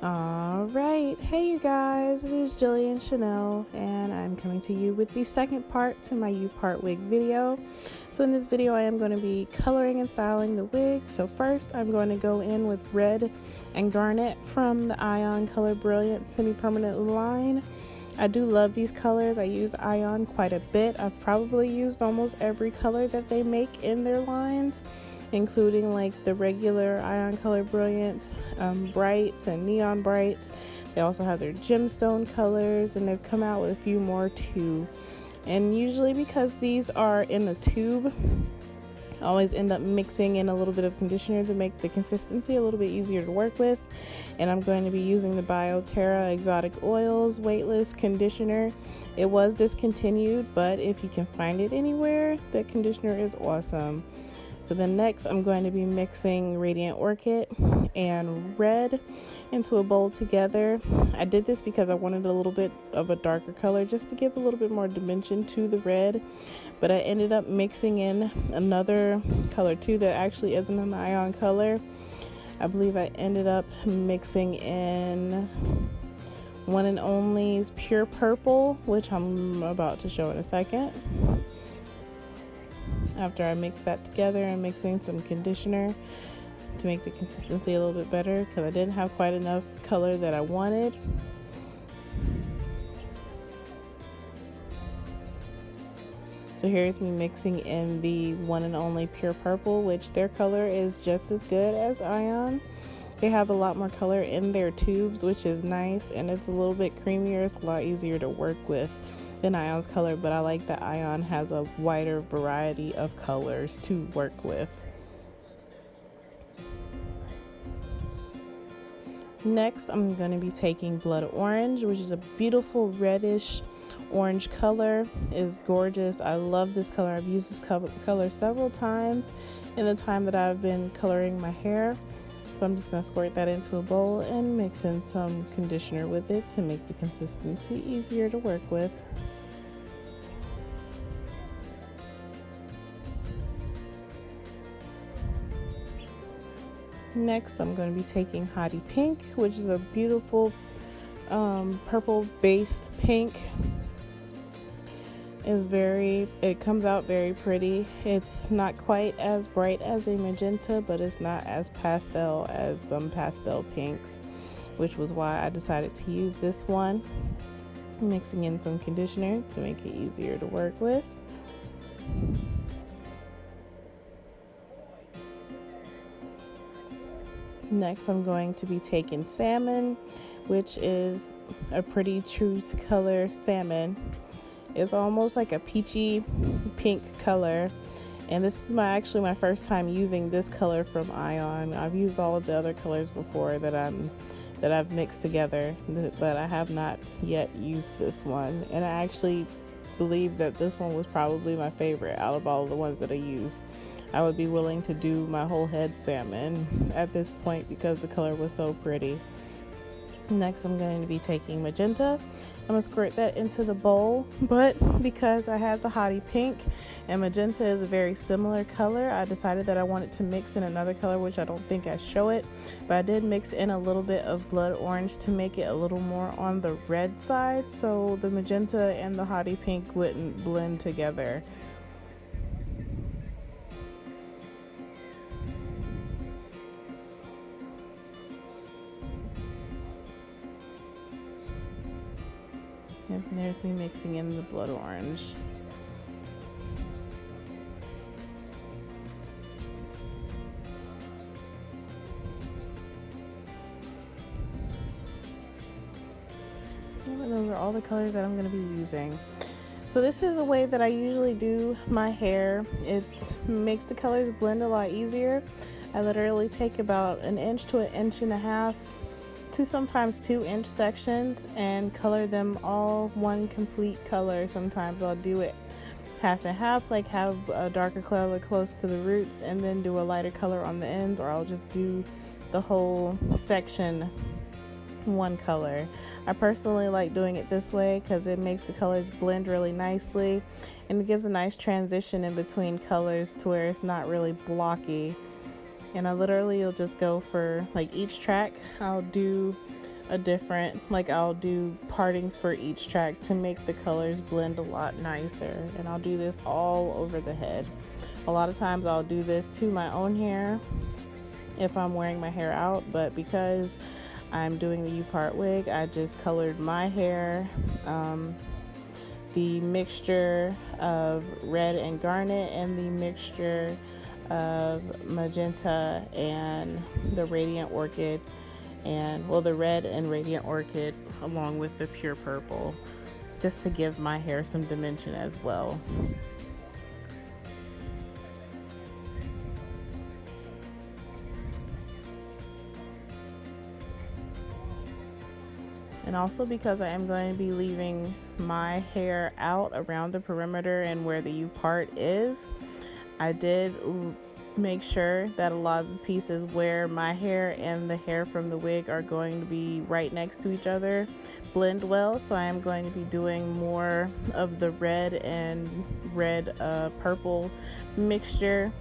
Alright, hey you guys, it is JChanel and I'm coming to you with the second part to my U-part wig video. So in this video I am going to be coloring and styling the wig. So first I'm going to go in with Red and Garnet from the Ion Color Brilliance semi-permanent line. I do love these colors. I use Ion quite a bit. I've probably used almost every color that they make in their lines, including like the regular Ion Color Brilliance Brights and Neon Brights. They also have their Gemstone colors, and they've come out with a few more too. And usually because these are in a tube, I always end up mixing in a little bit of conditioner to make the consistency a little bit easier to work with. And I'm going to be using the Biotera Exotic Oils Weightless Conditioner. It was discontinued, but if you can find it anywhere, the conditioner is awesome. So then next I'm going to be mixing Radiant Orchid and Red into a bowl together. I did this because I wanted a little bit of a darker color just to give a little bit more dimension to the red, but I ended up mixing in another color too that actually isn't an Ion color. I believe I ended up mixing in One and Only's Pure Purple, which I'm about to show in a second. After I mix that together and mixing some conditioner to make the consistency a little bit better, because I didn't have quite enough color that I wanted. So here's me mixing in the One and Only Pure Purple, which their color is just as good as Ion. They have a lot more color in their tubes, which is nice, and it's a little bit creamier. It's a lot easier to work with than Ion's color, but I like that Ion has a wider variety of colors to work with. Next, I'm going to be taking Blood Orange, which is a beautiful reddish orange color. It's gorgeous. I love this color. I've used this color several times in the time that I've been coloring my hair. So I'm just going to squirt that into a bowl and mix in some conditioner with it to make the consistency easier to work with. Next, I'm going to be taking Hottie Pink, which is a beautiful purple based pink. It comes out very pretty. It's not quite as bright as a magenta, but it's not as pastel as some pastel pinks, which was why I decided to use this one. Mixing in some conditioner to make it easier to work with. Next, I'm going to be taking Salmon, which is a pretty true to color salmon. It's almost like a peachy pink color, and this is actually my first time using this color from Ion. I've used all of the other colors before that I've mixed together, but I have not yet used this one, and I actually believe that this one was probably my favorite out of all of the ones that I used. I would be willing to do my whole head salmon at this point because the color was so pretty. Next, I'm going to be taking Magenta. I'm going to squirt that into the bowl, but because I have the Hottie Pink and Magenta is a very similar color, I decided that I wanted to mix in another color, which I don't think I show it, but I did mix in a little bit of Blood Orange to make it a little more on the red side, so the Magenta and the Hottie Pink wouldn't blend together. And there's me mixing in the Blood Orange. And those are all the colors that I'm going to be using. So this is a way that I usually do my hair. It makes the colors blend a lot easier. I literally take about 1 inch to 1.5 inches to sometimes 2-inch sections and color them all one complete color. Sometimes I'll do it half and half, like have a darker color close to the roots and then do a lighter color on the ends, or I'll just do the whole section one color. I personally like doing it this way because it makes the colors blend really nicely and it gives a nice transition in between colors to where it's not really blocky. And I literally will just go for like each track I'll do a different, like I'll do partings for each track to make the colors blend a lot nicer. And I'll do this all over the head. A lot of times I'll do this to my own hair if I'm wearing my hair out, but because I'm doing the U-part wig, I just colored my hair the mixture of red and garnet and the mixture of magenta and the radiant orchid, and well, the red and radiant orchid along with the pure purple, just to give my hair some dimension as well. And also because I am going to be leaving my hair out around the perimeter and where the U part is, I did make sure that a lot of the pieces where my hair and the hair from the wig are going to be right next to each other blend well. So I am going to be doing more of the red and red purple mixture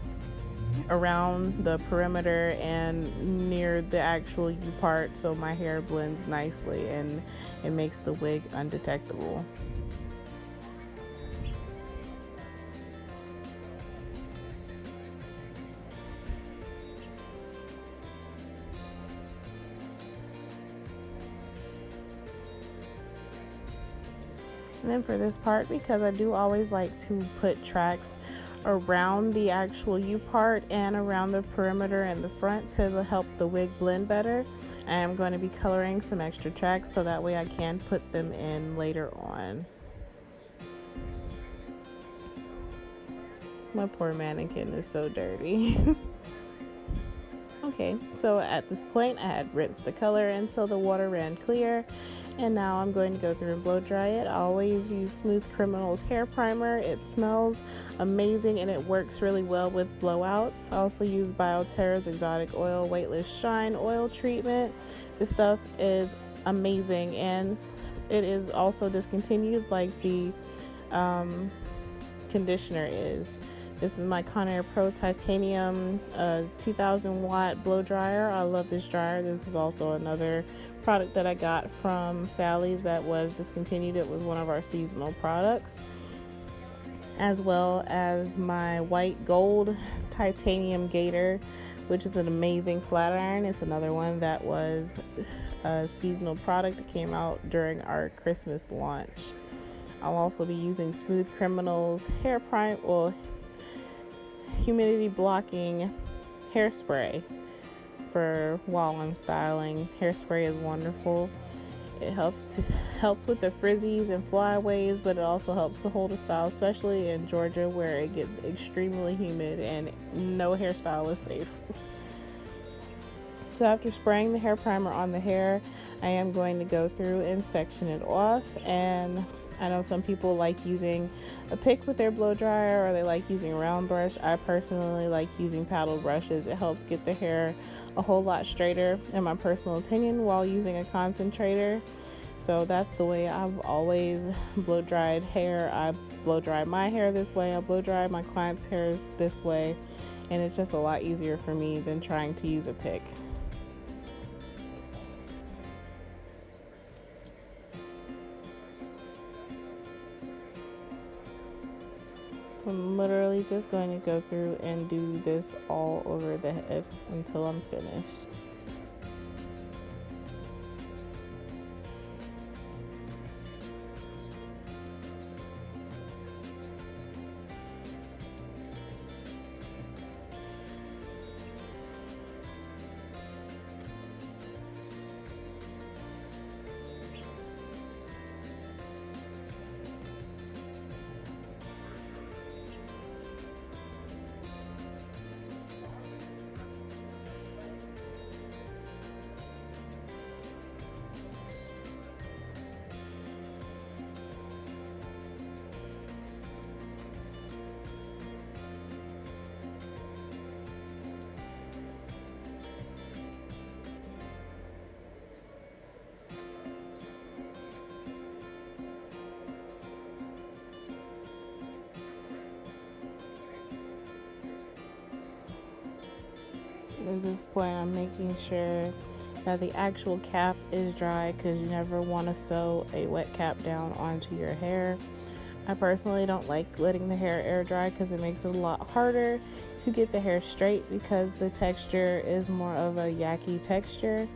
around the perimeter and near the actual U part, so my hair blends nicely and it makes the wig undetectable. And then for this part, because I do always like to put tracks around the actual U part and around the perimeter and the front to help the wig blend better, I am going to be coloring some extra tracks so that way I can put them in later on. My poor mannequin is so dirty. Okay, so at this point I had rinsed the color until the water ran clear, and now I'm going to go through and blow dry it. I always use Smooth Criminal's hair primer. It smells amazing and it works really well with blowouts. I also use Biotera's Exotic Oil Weightless Shine Oil Treatment. This stuff is amazing, and it is also discontinued like the conditioner is. This is my Conair Pro Titanium 2000 watt blow dryer. I love this dryer. This is also another product that I got from Sally's that was discontinued. It was one of our seasonal products, as well as my white gold titanium gator, which is an amazing flat iron. It's another one that was a seasonal product that came out during our Christmas launch. I'll also be using Smooth Criminal's hair prime, well, humidity blocking hairspray for while I'm styling. Hairspray is wonderful. It helps with the frizzies and flyaways, but it also helps to hold a style, especially in Georgia where it gets extremely humid and no hairstyle is safe. So after spraying the hair primer on the hair, I am going to go through and section it off. And I know some people like using a pick with their blow dryer, or they like using a round brush. I personally like using paddle brushes. It helps get the hair a whole lot straighter, in my personal opinion, while using a concentrator. So that's the way I've always blow dried hair. I blow dry my hair this way. I blow dry my clients' hairs this way. And it's just a lot easier for me than trying to use a pick. I'm literally just going to go through and do this all over the head until I'm finished. At this point, I'm making sure that the actual cap is dry, because you never want to sew a wet cap down onto your hair. I personally don't like letting the hair air dry because it makes it a lot harder to get the hair straight, because the texture is more of a yucky texture.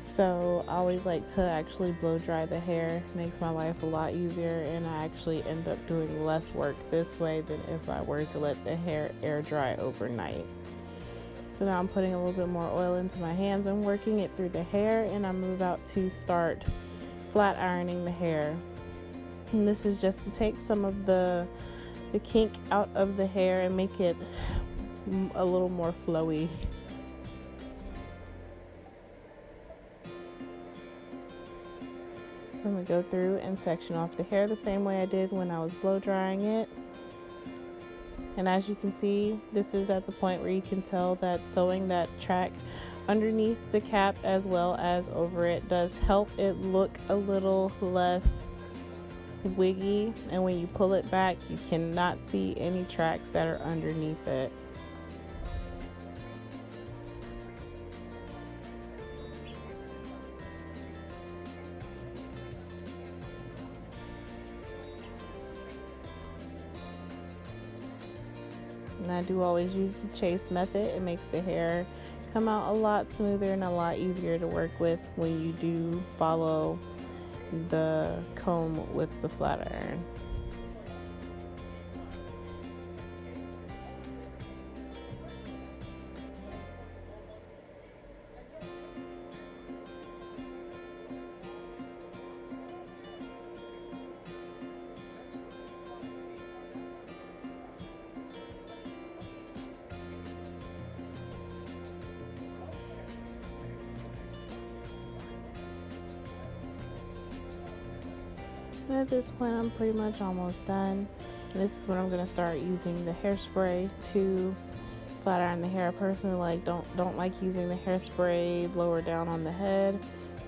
So I always like to actually blow dry the hair. It makes my life a lot easier, and I actually end up doing less work this way than if I were to let the hair air dry overnight. So now I'm putting a little bit more oil into my hands and working it through the hair, and I'm about to start flat ironing the hair. And this is just to take some of the kink out of the hair and make it a little more flowy. So I'm going to go through and section off the hair the same way I did when I was blow drying it. And as you can see, this is at the point where you can tell that sewing that track underneath the cap as well as over it does help it look a little less wiggy, and when you pull it back, you cannot see any tracks that are underneath it. And I do always use the chase method. It makes the hair come out a lot smoother and a lot easier to work with when you do follow the comb with the flat iron. At this point, I'm pretty much almost done. And this is when I'm going to start using the hairspray to flat iron the hair. I personally don't like using the hairspray lower down on the head,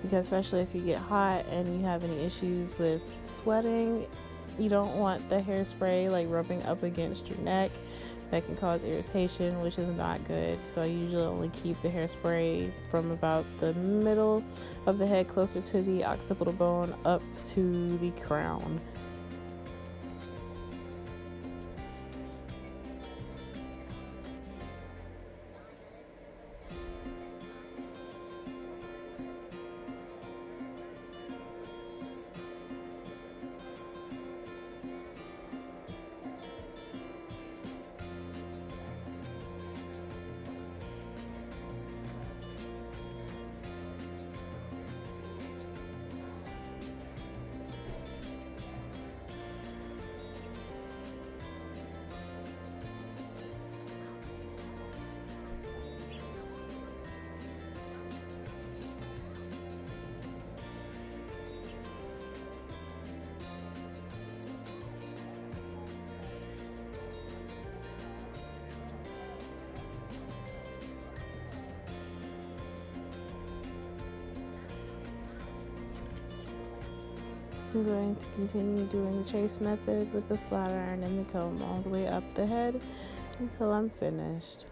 because especially if you get hot and you have any issues with sweating, you don't want the hairspray like rubbing up against your neck. That can cause irritation, which is not good. So I usually only keep the hairspray from about the middle of the head, closer to the occipital bone, up to the crown. I'm going to continue doing the chase method with the flat iron and the comb all the way up the head until I'm finished.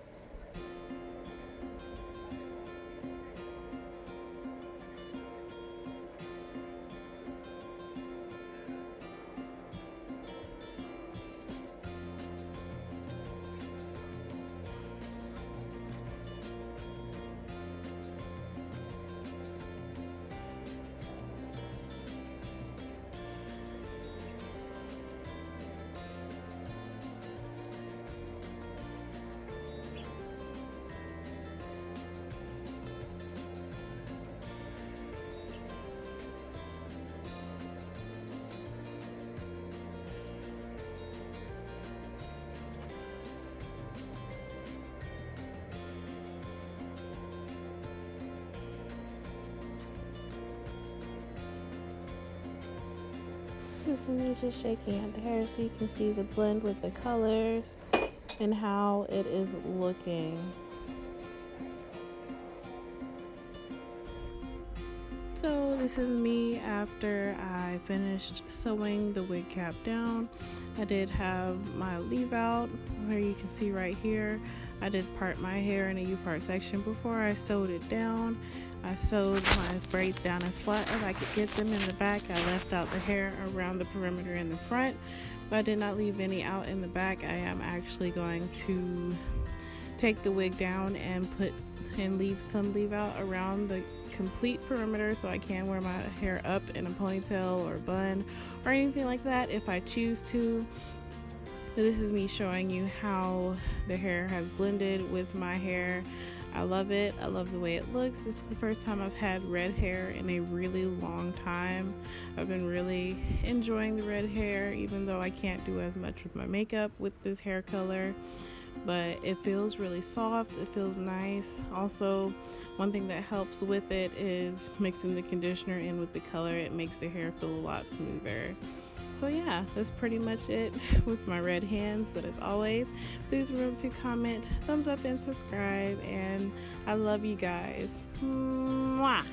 This is me just shaking out the hair so you can see the blend with the colors and how it is looking. So this is me after I finished sewing the wig cap down. I did have my leave out where you can see right here. I did part my hair in a U-part section before I sewed it down. I sewed my braids down as flat as I could get them in the back. I left out the hair around the perimeter in the front, but I did not leave any out in the back. I am actually going to take the wig down and leave some leave out around the complete perimeter, so I can wear my hair up in a ponytail or bun or anything like that if I choose to. But this is me showing you how the hair has blended with my hair. I love it. I love the way it looks. This is the first time I've had red hair in a really long time. I've been really enjoying the red hair, even though I can't do as much with my makeup with this hair color. But it feels really soft. It feels nice. Also, one thing that helps with it is mixing the conditioner in with the color. It makes the hair feel a lot smoother. So yeah, that's pretty much it with my red hands. But as always, please remember to comment, thumbs up, and subscribe. And I love you guys. Mwah!